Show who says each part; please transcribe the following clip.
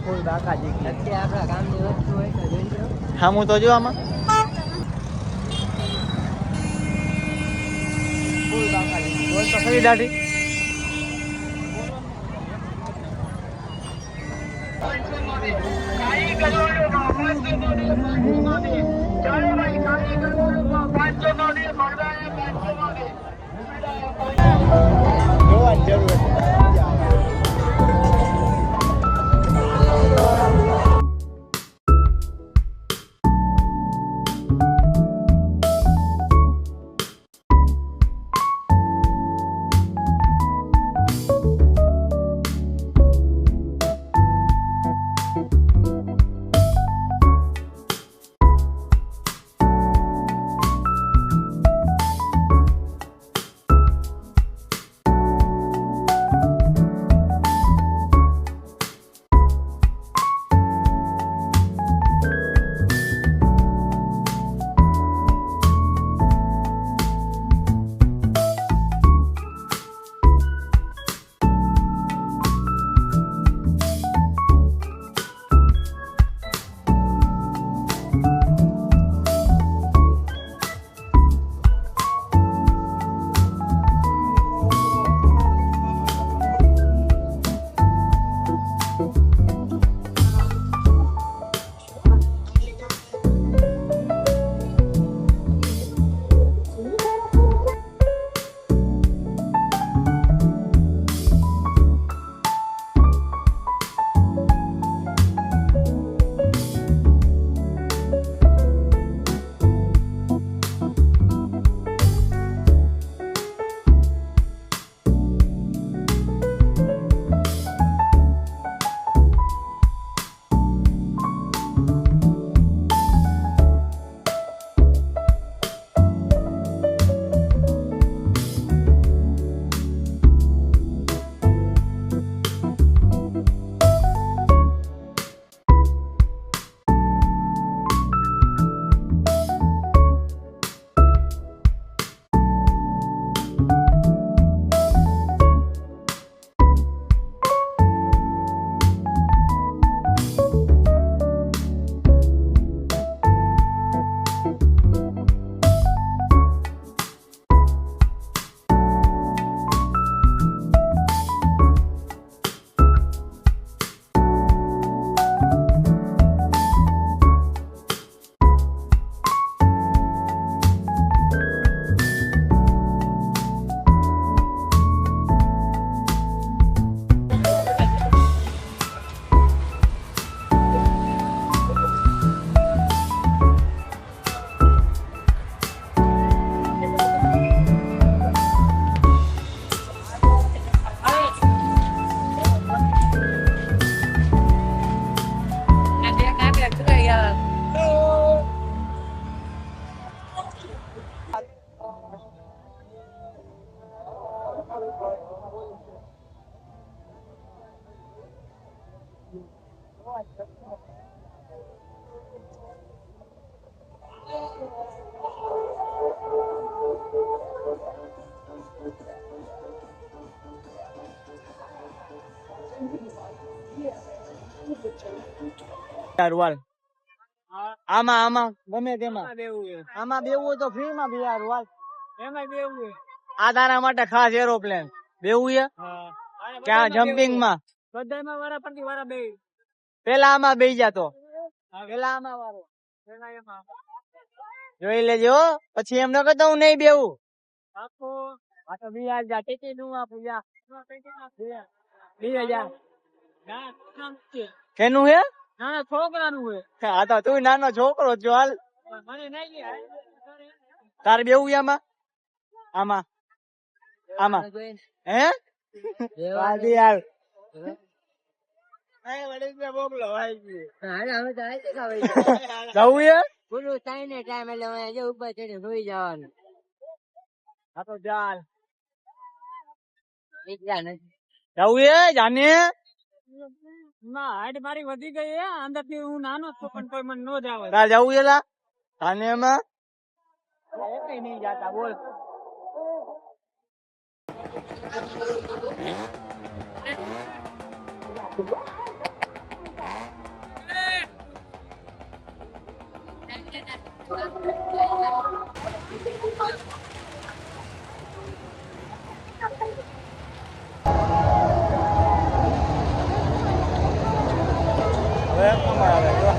Speaker 1: ફૂલ બાકાજી અત્યારે આપણા ગામની વસ્તુ હોય તો જોઈ લો. હા હું તો જો આમાં ફૂલ બાકાજી બોલ તો ખરી દાઢી. જોવા જ જરૂર છે. આમાં આમાં ગમે તેમાં આમાં બેવું હોય તો ફ્રી માં બી યાર વાલ એમાં બેવું આ તારા માટે ખાસ એરોપ્લેન બેવું છે ક્યાં જમ્પિંગ માં બધામાં વાળા પરથી વાળા બે પેલા આમાં બેહી જાતો પેલા આમાં વાળો જોઈ લેજો પછી એમ ન કહેતો હું નહીં બેવું આપો આ તો બી યાર જા ટેટી નું આપું જા 2000 કેનું હે નાના છોકરાનું હોય હા તો તું નાનો છોકરો છો હાલ મને નહીં તારે બેવું આમાં આમાં આમાં હે વાદી યાર જવું પૂરું થાય ને ટાઈમ એટલે ઉપર ચડી સુઈ જવાનું હા તો ચાલ જવું જાને ના હાઈટ મારી વધી ગઈ હે અંદર થી હું નાનો છું પણ કોઈ મને નો જાવે તાર જવું એલા તાને એમાં કઈ નહીં જાતા બોલ હવે અમારે આવે જો